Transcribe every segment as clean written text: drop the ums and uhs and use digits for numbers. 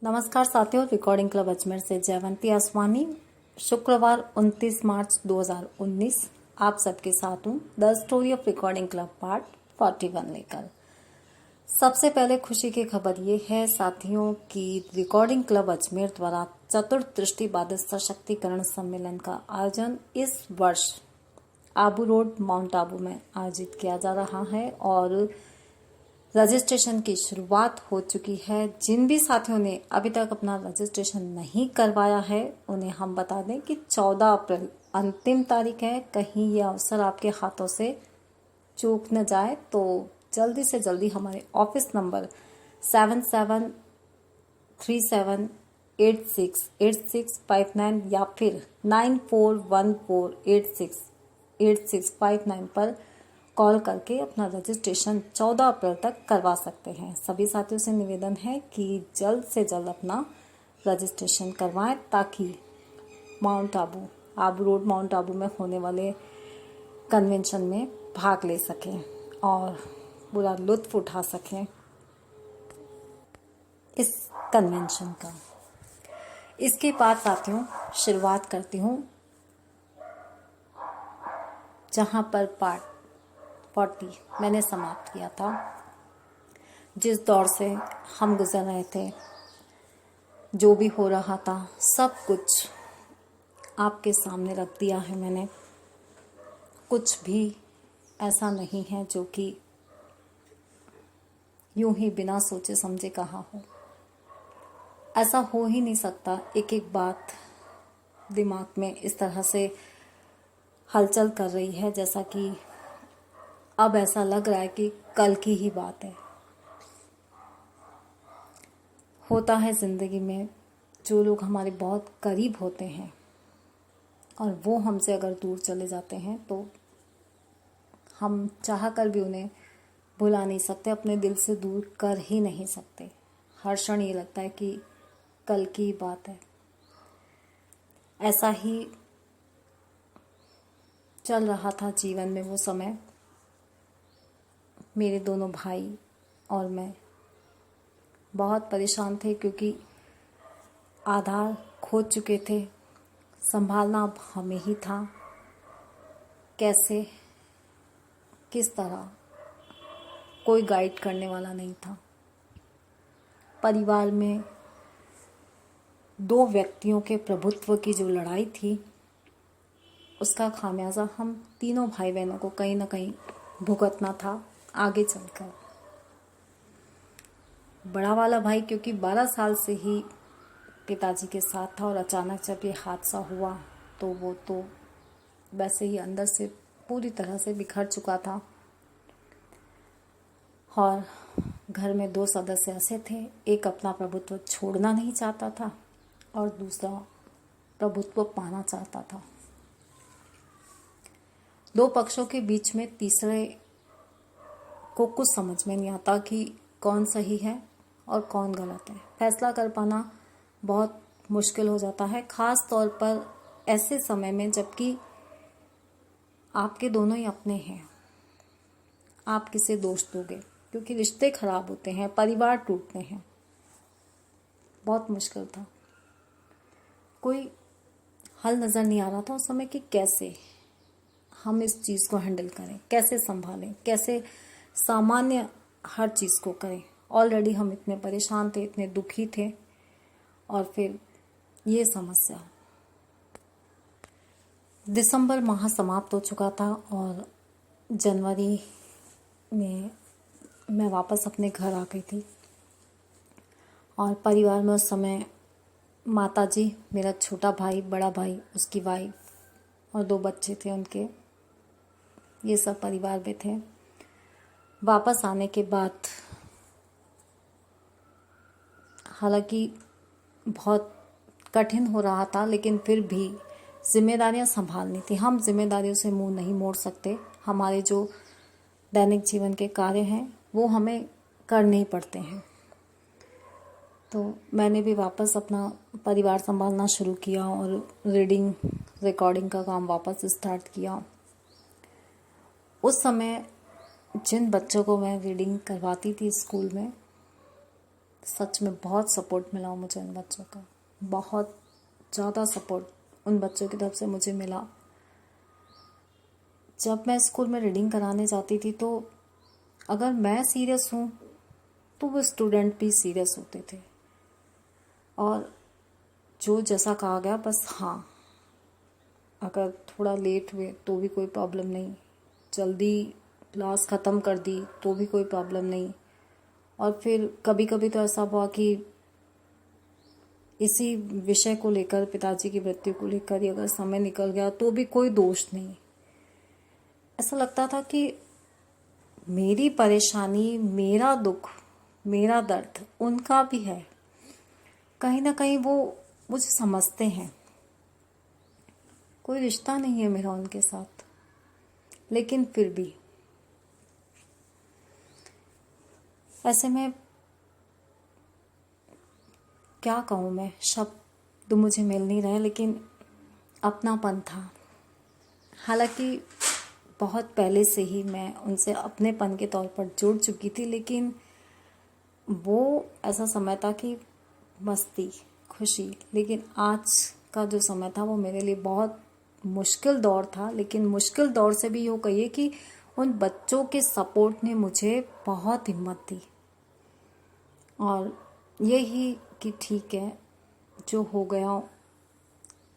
नमस्कार साथियों, recording club Ajmer से जयवंती आसवानी। शुक्रवार 29 मार्च 2019 आप सबके साथ हूँ the story of recording club part 41 लेकर। सबसे पहले खुशी की खबर ये है साथियों कि रिकॉर्डिंग क्लब अजमेर द्वारा चतुर्दृष्टि बाधित सशक्तिकरण सम्मेलन का आयोजन इस वर्ष आबू रोड माउंट आबू में आयोजित किया जा रहा है और रजिस्ट्रेशन की शुरुआत हो चुकी है। जिन भी साथियों ने अभी तक अपना रजिस्ट्रेशन नहीं करवाया है उन्हें हम बता दें कि 14 अप्रैल अंतिम तारीख है। कहीं ये अवसर आपके हाथों से चूक न जाए तो जल्दी से जल्दी हमारे ऑफिस नंबर 7737868659 या फिर 9414868659 पर कॉल करके अपना रजिस्ट्रेशन 14 अप्रैल तक करवा सकते हैं। सभी साथियों से निवेदन है कि जल्द से जल्द अपना रजिस्ट्रेशन करवाएं ताकि आबू रोड माउंट आबू में होने वाले कन्वेंशन में भाग ले सकें और पूरा लुत्फ उठा सकें इस कन्वेंशन का। इसके बाद साथियों शुरुआत करती हूँ जहाँ पर पार्ट 40 मैंने समाप्त किया था। जिस दौर से हम गुजर रहे थे, जो भी हो रहा था, सब कुछ आपके सामने रख दिया है मैंने। कुछ भी ऐसा नहीं है जो कि यूं ही बिना सोचे समझे कहा हो। ऐसा हो ही नहीं सकता। एक एक बात दिमाग में इस तरह से हलचल कर रही है जैसा कि अब ऐसा लग रहा है कि कल की ही बात है। होता है जिंदगी में, जो लोग हमारे बहुत करीब होते हैं और वो हमसे अगर दूर चले जाते हैं तो हम चाह कर भी उन्हें भुला नहीं सकते, अपने दिल से दूर कर ही नहीं सकते। हर क्षण ये लगता है कि कल की ही बात है। ऐसा ही चल रहा था जीवन में वो समय। मेरे दोनों भाई और मैं बहुत परेशान थे क्योंकि आधार खो चुके थे। संभालना अब हमें ही था। कैसे, किस तरह, कोई गाइड करने वाला नहीं था। परिवार में दो व्यक्तियों के प्रभुत्व की जो लड़ाई थी उसका खामियाजा हम तीनों भाई बहनों को कहीं ना कहीं भुगतना था आगे चलकर। बड़ा वाला भाई क्योंकि 12 साल से ही पिताजी के साथ था और अचानक जब ये हादसा हुआ तो वो तो वैसे ही अंदर से पूरी तरह से बिखर चुका था। और घर में दो सदस्य ऐसे थे, एक अपना प्रभुत्व छोड़ना नहीं चाहता था और दूसरा प्रभुत्व पाना चाहता था। दो पक्षों के बीच में तीसरे को कुछ समझ में नहीं आता कि कौन सही है और कौन गलत है। फैसला कर पाना बहुत मुश्किल हो जाता है, खास तौर पर ऐसे समय में जबकि आपके दोनों ही अपने हैं। आप किसे दोष दोगे? क्योंकि रिश्ते खराब होते हैं, परिवार टूटते हैं। बहुत मुश्किल था। कोई हल नजर नहीं आ रहा था उस समय कि कैसे हम इस चीज को हैंडल करें, कैसे संभालें, कैसे सामान्य हर चीज को करें। ऑलरेडी हम इतने परेशान थे, इतने दुखी थे और फिर ये समस्या। दिसंबर माह समाप्त हो चुका था और जनवरी में मैं वापस अपने घर आ गई थी। और परिवार में उस समय माताजी, मेरा छोटा भाई, बड़ा भाई, उसकी वाइफ और दो बच्चे थे उनके, ये सब परिवार में थे। वापस आने के बाद हालांकि बहुत कठिन हो रहा था लेकिन फिर भी जिम्मेदारियां संभालनी थी। हम जिम्मेदारियों से मुंह नहीं मोड़ सकते। हमारे जो दैनिक जीवन के कार्य हैं वो हमें करने ही पड़ते हैं। तो मैंने भी वापस अपना परिवार संभालना शुरू किया और रीडिंग रिकॉर्डिंग का काम वापस स्टार्ट किया। उस समय जिन बच्चों को मैं रीडिंग करवाती थी स्कूल में, सच में बहुत सपोर्ट मिला मुझे उन बच्चों का, बहुत ज़्यादा सपोर्ट उन बच्चों की तरफ से मुझे मिला। जब मैं स्कूल में रीडिंग कराने जाती थी तो अगर मैं सीरियस हूँ तो वो स्टूडेंट भी सीरियस होते थे, और जो जैसा कहा गया बस हाँ, अगर थोड़ा लेट हुए तो भी कोई प्रॉब्लम नहीं, जल्दी क्लास ख़त्म कर दी तो भी कोई प्रॉब्लम नहीं। और फिर कभी कभी तो ऐसा हुआ कि इसी विषय को लेकर, पिताजी की मृत्यु को लेकर ही अगर समय निकल गया तो भी कोई दोष नहीं। ऐसा लगता था कि मेरी परेशानी, मेरा दुख, मेरा दर्द उनका भी है, कहीं ना कहीं वो मुझे समझते हैं। कोई रिश्ता नहीं है मेरा उनके साथ, लेकिन फिर भी ऐसे में क्या कहूँ मैं, शब्द मुझे मिल नहीं रहे, लेकिन अपनापन था। हालांकि बहुत पहले से ही मैं उनसे अपनेपन के तौर पर जुड़ चुकी थी, लेकिन वो ऐसा समय था कि मस्ती, खुशी। लेकिन आज का जो समय था वो मेरे लिए बहुत मुश्किल दौर था, लेकिन मुश्किल दौर से भी यूँ कहिए कि उन बच्चों के सपोर्ट ने मुझे बहुत हिम्मत दी। और यही कि ठीक है, जो हो गया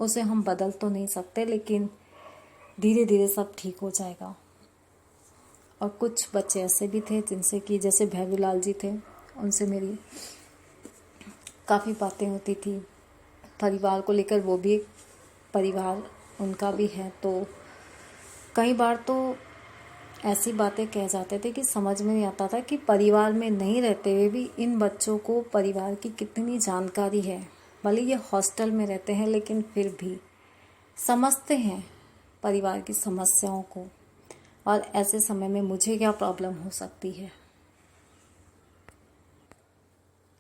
उसे हम बदल तो नहीं सकते, लेकिन धीरे धीरे सब ठीक हो जाएगा। और कुछ बच्चे ऐसे भी थे जिनसे कि, जैसे भैरूलाल जी थे, उनसे मेरी काफ़ी बातें होती थी परिवार को लेकर। वो भी परिवार उनका भी है, तो कई बार तो ऐसी बातें कह जाते थे कि समझ में नहीं आता था कि परिवार में नहीं रहते हुए भी इन बच्चों को परिवार की कितनी जानकारी है। भले ये हॉस्टल में रहते हैं, लेकिन फिर भी समझते हैं परिवार की समस्याओं को, और ऐसे समय में मुझे क्या प्रॉब्लम हो सकती है,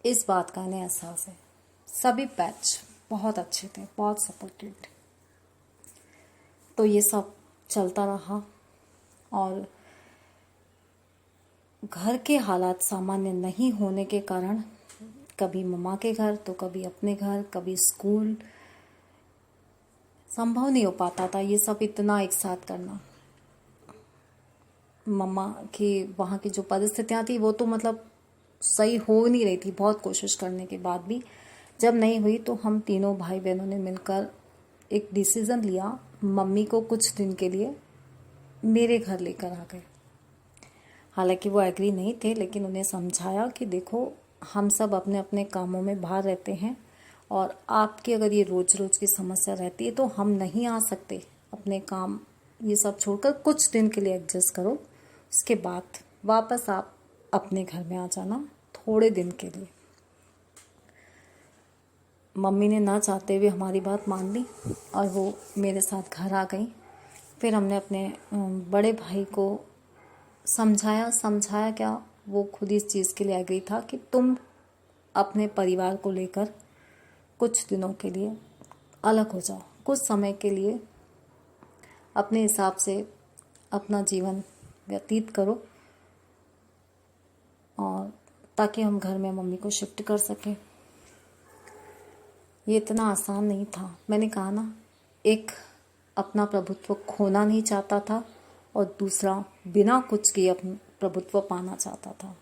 इस बात का इन्हें एहसास है। सभी बैच बहुत अच्छे थे, बहुत सपोर्टिव थे। तो ये सब चलता रहा, और घर के हालात सामान्य नहीं होने के कारण कभी मम्मा के घर तो कभी अपने घर, कभी स्कूल, संभव नहीं हो पाता था ये सब इतना एक साथ करना। मम्मा की वहाँ की जो परिस्थितियाँ थी वो तो मतलब सही हो नहीं रही थी, बहुत कोशिश करने के बाद भी जब नहीं हुई, तो हम तीनों भाई बहनों ने मिलकर एक डिसीज़न लिया, मम्मी को कुछ दिन के लिए मेरे घर लेकर आ गए। हालांकि वो एग्री नहीं थे, लेकिन उन्हें समझाया कि देखो, हम सब अपने अपने कामों में बाहर रहते हैं, और आपकी अगर ये रोज़ रोज़ की समस्या रहती है तो हम नहीं आ सकते। अपने काम ये सब छोड़कर कुछ दिन के लिए एडजस्ट करो, उसके बाद वापस आप अपने घर में आ जाना थोड़े दिन के लिए। मम्मी ने ना चाहते हुए हमारी बात मान ली और वो मेरे साथ घर आ गई। फिर हमने अपने बड़े भाई को समझाया क्या, वो खुद इस चीज़ के लिए एग्री था कि तुम अपने परिवार को लेकर कुछ दिनों के लिए अलग हो जाओ, कुछ समय के लिए अपने हिसाब से अपना जीवन व्यतीत करो, और ताकि हम घर में मम्मी को शिफ्ट कर सकें। ये इतना आसान नहीं था। मैंने कहा ना, एक अपना प्रभुत्व खोना नहीं चाहता था, और दूसरा बिना कुछ किए अपना प्रभुत्व पाना चाहता था।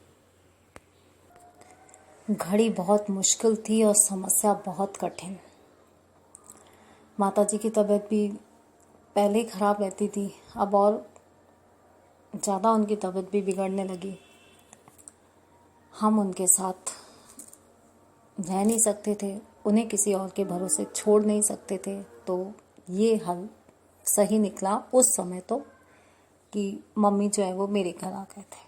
घड़ी बहुत मुश्किल थी और समस्या बहुत कठिन। माताजी की तबीयत भी पहले ही खराब रहती थी, अब और ज़्यादा उनकी तबीयत भी बिगड़ने लगी। हम उनके साथ रह नहीं सकते थे, उन्हें किसी और के भरोसे छोड़ नहीं सकते थे। तो ये हल सही निकला उस समय तो, कि मम्मी जो है वो मेरे घर आ गए थे।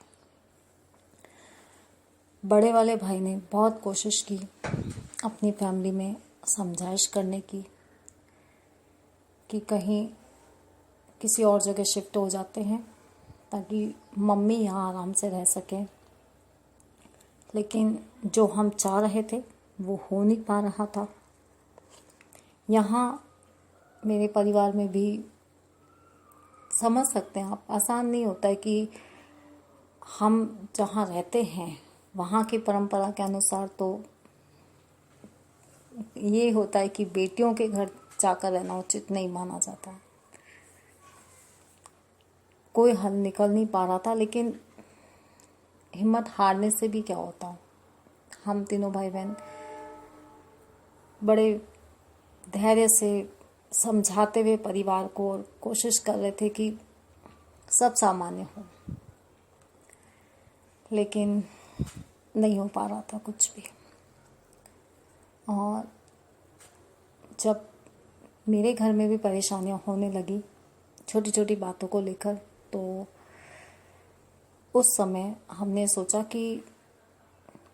बड़े वाले भाई ने बहुत कोशिश की अपनी फैमिली में समझाइश करने की कि कहीं किसी और जगह शिफ्ट हो जाते हैं ताकि मम्मी यहाँ आराम से रह सकें, लेकिन जो हम चाह रहे थे वो हो नहीं पा रहा था। यहाँ मेरे परिवार में भी समझ सकते हैं आप, आसान नहीं होता है कि हम जहाँ रहते हैं वहाँ की परंपरा के अनुसार तो ये होता है कि बेटियों के घर जाकर रहना उचित नहीं माना जाता। कोई हल निकल नहीं पा रहा था, लेकिन हिम्मत हारने से भी क्या होता। हम तीनों भाई बहन बड़े धैर्य से समझाते हुए परिवार को और कोशिश कर रहे थे कि सब सामान्य हो, लेकिन नहीं हो पा रहा था कुछ भी। और जब मेरे घर में भी परेशानियां होने लगी छोटी छोटी बातों को लेकर, तो उस समय हमने सोचा कि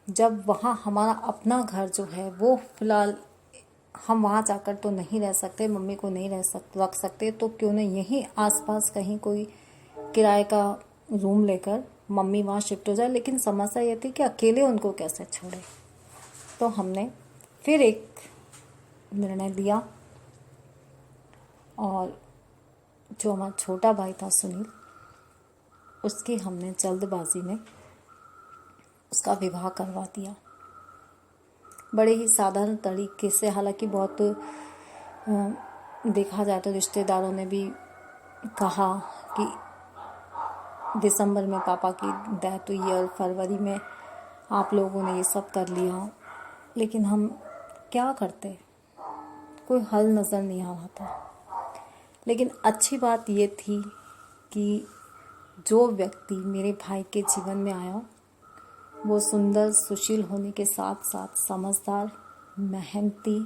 जब वहाँ हमारा अपना घर जो है वो फ़िलहाल हम वहाँ जाकर तो नहीं रह सकते, मम्मी को नहीं रख सकते, तो क्यों न यहीं आसपास कहीं कोई किराए का रूम लेकर मम्मी वहाँ शिफ्ट हो जाए। लेकिन समस्या ये थी कि अकेले उनको कैसे छोड़े। तो हमने फिर एक निर्णय लिया, और जो हमारा छोटा भाई था सुनील, उसकी हमने जल्दबाजी में उसका विवाह करवा दिया। बड़े ही साधारण तरीके से, हालांकि बहुत देखा जाए तो रिश्तेदारों ने भी कहा कि दिसंबर में पापा की डेथ हुई और फरवरी में आप लोगों ने ये सब कर लिया, लेकिन हम क्या करते, कोई हल नज़र नहीं आ रहा था। लेकिन अच्छी बात ये थी कि जो व्यक्ति मेरे भाई के जीवन में आया वो सुंदर सुशील होने के साथ साथ समझदार, मेहनती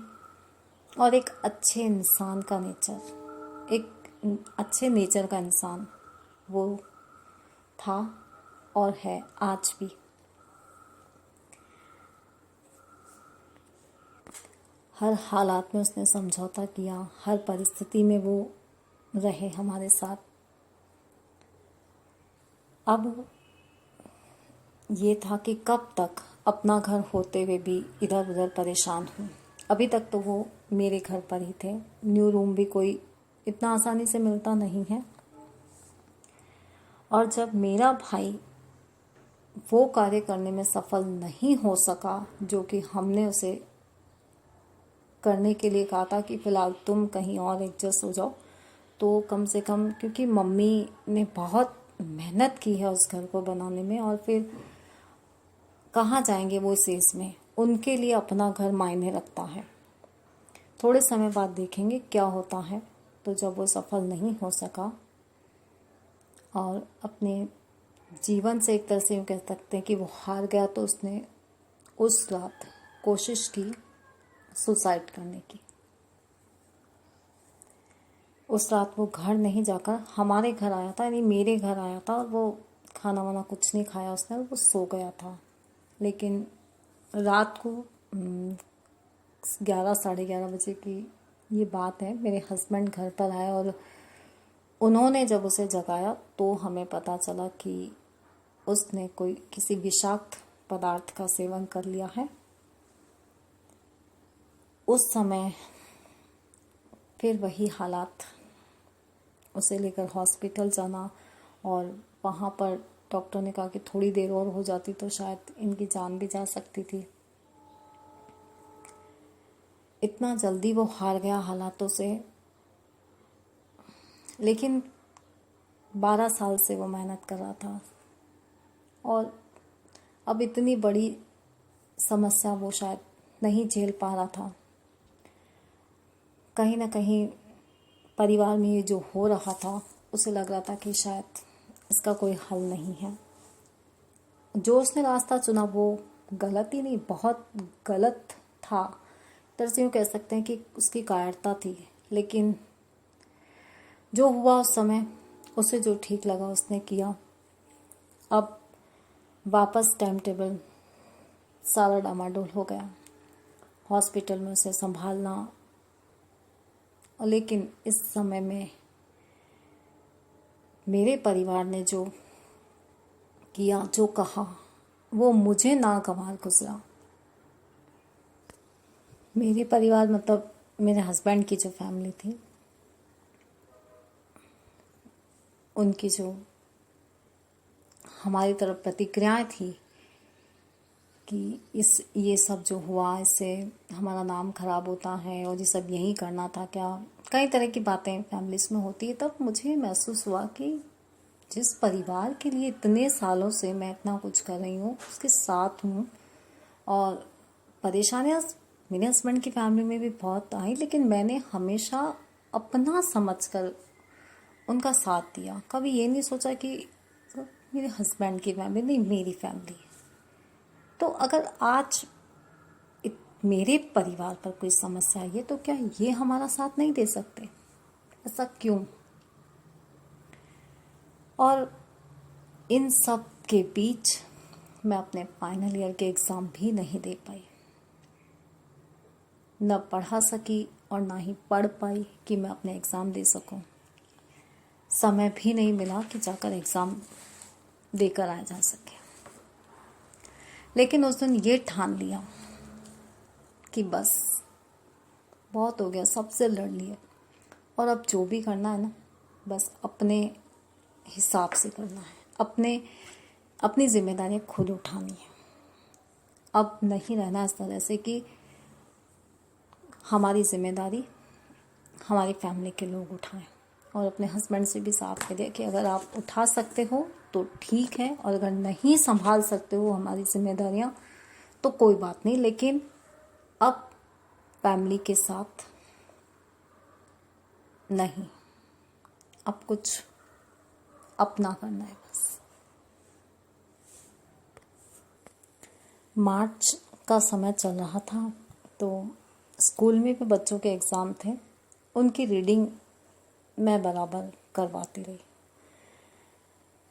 और एक अच्छे इंसान का नेचर, एक अच्छे नेचर का इंसान वो था और है आज भी। हर हालात में उसने समझौता किया, हर परिस्थिति में वो रहे हमारे साथ। अब ये था कि कब तक अपना घर होते हुए भी इधर उधर परेशान हूँ। अभी तक तो वो मेरे घर पर ही थे। न्यू रूम भी कोई इतना आसानी से मिलता नहीं है। और जब मेरा भाई वो कार्य करने में सफल नहीं हो सका जो कि हमने उसे करने के लिए कहा था कि फ़िलहाल तुम कहीं और एडजस्ट हो जाओ, तो कम से कम, क्योंकि मम्मी ने बहुत मेहनत की है उस घर को बनाने में, और फिर कहाँ जाएंगे वो इस एज में, उनके लिए अपना घर मायने रखता है। थोड़े समय बाद देखेंगे क्या होता है। तो जब वो सफल नहीं हो सका और अपने जीवन से एक तरह से यूँ कह सकते हैं कि वो हार गया, तो उसने उस रात कोशिश की सुसाइड करने की। उस रात वो घर नहीं जाकर हमारे घर आया था, यानी मेरे घर आया था, और वो खाना वाना कुछ नहीं खाया उसने, वो सो गया था। लेकिन रात को 11 साढ़े 11 बजे की ये बात है, मेरे हस्बैंड घर पर आए और उन्होंने जब उसे जगाया तो हमें पता चला कि उसने किसी विषाक्त पदार्थ का सेवन कर लिया है। उस समय फिर वही हालात, उसे लेकर हॉस्पिटल जाना, और वहाँ पर डॉक्टर ने कहा कि थोड़ी देर और हो जाती तो शायद इनकी जान भी जा सकती थी। इतना जल्दी वो हार गया हालातों से। लेकिन 12 साल से वो मेहनत कर रहा था, और अब इतनी बड़ी समस्या वो शायद नहीं झेल पा रहा था। कहीं ना कहीं परिवार में ये जो हो रहा था, उसे लग रहा था कि शायद इसका कोई हल नहीं है। जो उसने रास्ता चुना वो गलत ही नहीं, बहुत गलत था। तरह से यूँ कह सकते हैं कि उसकी कायरता थी। लेकिन जो हुआ उस समय, उसे जो ठीक लगा उसने किया। अब वापस टाइम टेबल सारा डामाडोल हो गया, हॉस्पिटल में उसे संभालना। लेकिन इस समय में मेरे परिवार ने जो किया, जो कहा, वो मुझे नागवार गुजरा। मेरे परिवार मतलब मेरे हस्बैंड की जो फैमिली थी, उनकी जो हमारी तरफ प्रतिक्रियाएं थी, कि ये सब जो हुआ इससे हमारा नाम खराब होता है और ये सब यही करना था क्या, कई तरह की बातें फैमिलीज में होती है। तब मुझे महसूस हुआ कि जिस परिवार के लिए इतने सालों से मैं इतना कुछ कर रही हूँ, उसके साथ हूँ, और परेशानियाँ मेरे हस्बैंड की फैमिली में भी बहुत आई, लेकिन मैंने हमेशा अपना समझकर उनका साथ दिया। कभी ये नहीं सोचा कि मेरे हस्बैंड की फैमिली नहीं, मेरी फैमिली है। तो अगर आज मेरे परिवार पर कोई समस्या आई है तो क्या ये हमारा साथ नहीं दे सकते? ऐसा क्यों? और इन सब के बीच मैं अपने फाइनल ईयर के एग्ज़ाम भी नहीं दे पाई, न पढ़ा सकी और ना ही पढ़ पाई कि मैं अपने एग्ज़ाम दे सकूं। समय भी नहीं मिला कि जाकर एग्ज़ाम देकर आया जा सके। लेकिन उस दिन ये ठान लिया कि बस बहुत हो गया, सबसे लड़ लिया, और अब जो भी करना है ना, बस अपने हिसाब से करना है, अपनी जिम्मेदारियां खुद उठानी है। अब नहीं रहना इस तरह से कि हमारी जिम्मेदारी हमारी फैमिली के लोग उठाएं। और अपने हस्बैंड से भी साफ कह दिया कि अगर आप उठा सकते हो तो ठीक है, और अगर नहीं संभाल सकते हो हमारी जिम्मेदारियां तो कोई बात नहीं, लेकिन अब फैमिली के साथ नहीं, अब कुछ अपना करना है बस। मार्च का समय चल रहा था, तो स्कूल में भी बच्चों के एग्ज़ाम थे, उनकी रीडिंग मैं बराबर करवाती रही।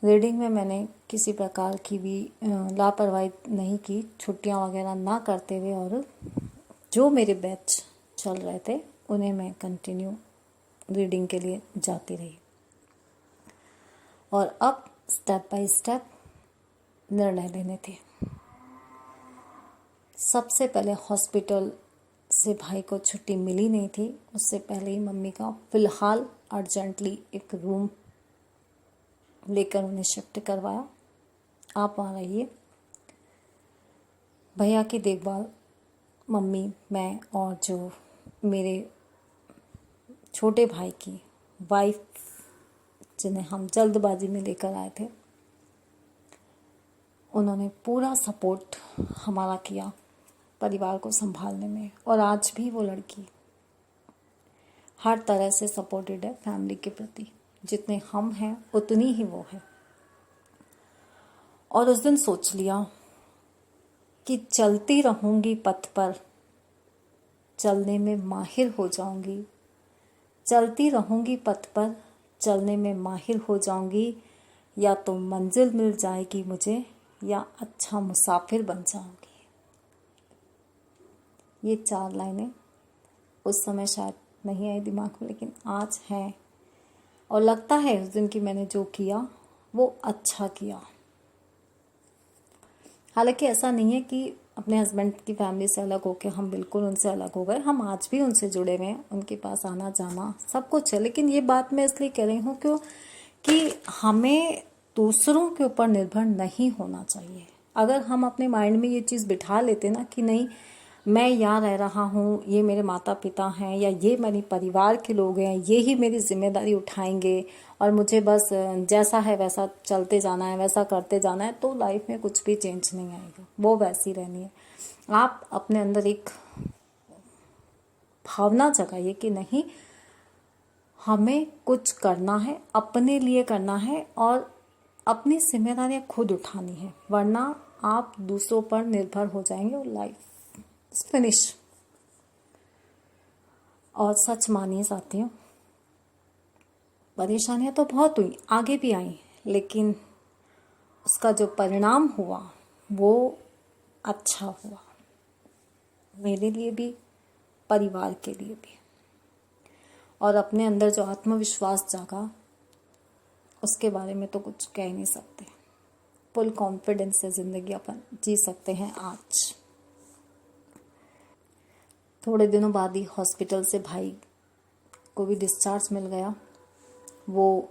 रीडिंग में मैंने किसी प्रकार की भी लापरवाही नहीं की, छुट्टियां वगैरह ना करते हुए, और जो मेरे बैच चल रहे थे उन्हें मैं कंटिन्यू रीडिंग के लिए जाती रही। और अब स्टेप बाय स्टेप निर्णय लेने थे। सबसे पहले हॉस्पिटल से भाई को छुट्टी मिली नहीं थी, उससे पहले ही मम्मी का फ़िलहाल अर्जेंटली एक रूम लेकर उन्हें शिफ्ट करवाया, आप वहाँ रहिए। भैया की देखभाल मम्मी, मैं और जो मेरे छोटे भाई की वाइफ, जिन्हें हम जल्दबाजी में लेकर आए थे, उन्होंने पूरा सपोर्ट हमारा किया परिवार को संभालने में। और आज भी वो लड़की हर तरह से सपोर्टेड है फैमिली के प्रति, जितने हम हैं उतनी ही वो है। और उस दिन सोच लिया कि चलती रहूंगी पथ पर, चलने में माहिर हो जाऊंगी। चलती रहूंगी पथ पर, चलने में माहिर हो जाऊंगी। या तो मंजिल मिल जाएगी मुझे, या अच्छा मुसाफिर बन जाऊंगी। ये 4 लाइनें उस समय शायद नहीं आई दिमाग में, लेकिन आज हैं। और लगता है उस दिन की मैंने जो किया वो अच्छा किया। हालांकि ऐसा नहीं है कि अपने हस्बैंड की फैमिली से अलग होकर हम बिल्कुल उनसे अलग हो गए, हम आज भी उनसे जुड़े हुए हैं, उनके पास आना जाना सब कुछ है। लेकिन ये बात मैं इसलिए कह रही हूँ कि हमें दूसरों के ऊपर निर्भर नहीं होना चाहिए। अगर हम अपने माइंड में ये चीज़ बिठा लेते ना कि नहीं, मैं यहाँ रह रहा हूँ, ये मेरे माता पिता हैं या ये मेरे परिवार के लोग हैं, ये ही मेरी जिम्मेदारी उठाएंगे और मुझे बस जैसा है वैसा चलते जाना है, वैसा करते जाना है, तो लाइफ में कुछ भी चेंज नहीं आएगा, वो वैसी रहनी है। आप अपने अंदर एक भावना जगाइए कि नहीं, हमें कुछ करना है, अपने लिए करना है और अपनी जिम्मेदारियां खुद उठानी है, वरना आप दूसरों पर निर्भर हो जाएंगे और लाइफ फिनिश। और सच मानिए साथियों, परेशानियां तो बहुत हुई, आगे भी आई, लेकिन उसका जो परिणाम हुआ वो अच्छा हुआ, मेरे लिए भी, परिवार के लिए भी। और अपने अंदर जो आत्मविश्वास जागा, उसके बारे में तो कुछ कह नहीं सकते। फुल कॉन्फिडेंस से ज़िंदगी अपन जी सकते हैं आज। थोड़े दिनों बाद ही हॉस्पिटल से भाई को भी डिस्चार्ज मिल गया। वो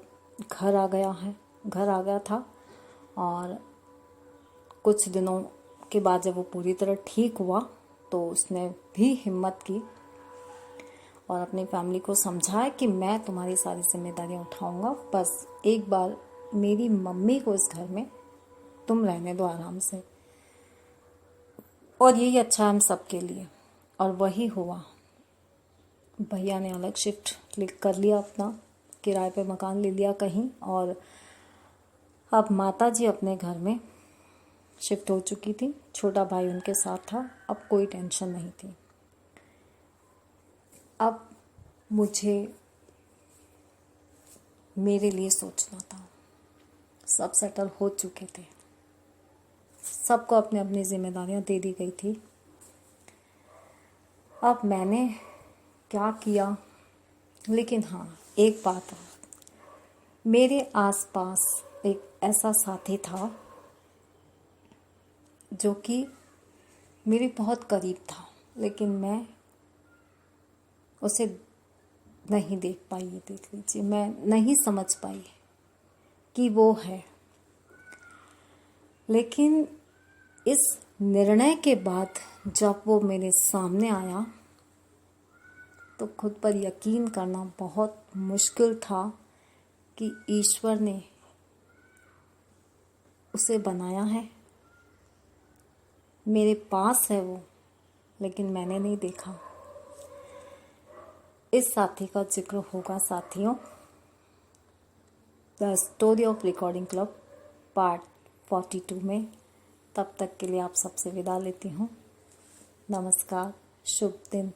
घर आ गया था और कुछ दिनों के बाद जब वो पूरी तरह ठीक हुआ तो उसने भी हिम्मत की और अपनी फैमिली को समझाया कि मैं तुम्हारी सारी जिम्मेदारियां उठाऊंगा, बस एक बार मेरी मम्मी को इस घर में तुम रहने दो आराम से, और यही अच्छा है हम सबके लिए। और वही हुआ। भैया ने अलग शिफ्ट कर लिया, अपना किराए पे मकान ले लिया कहीं, और अब माता जी अपने घर में शिफ्ट हो चुकी थी। छोटा भाई उनके साथ था। अब कोई टेंशन नहीं थी। अब मुझे मेरे लिए सोचना था। सब सेटल हो चुके थे, सबको अपने अपनी जिम्मेदारियां दे दी गई थी। अब मैंने क्या किया, लेकिन हाँ एक बात है, मेरे आसपास एक ऐसा साथी था जो कि मेरे बहुत करीब था, लेकिन मैं उसे नहीं देख पाई। ये देख लीजिए, मैं नहीं समझ पाई कि वो है। लेकिन इस निर्णय के बाद जब वो मेरे सामने आया तो खुद पर यकीन करना बहुत मुश्किल था कि ईश्वर ने उसे बनाया है। मेरे पास है वो, लेकिन मैंने नहीं देखा। इस साथी का जिक्र होगा साथियों, the story of recording club part 42 में। तब तक के लिए आप सबसे विदा लेती हूँ। नमस्कार, शुभ दिन।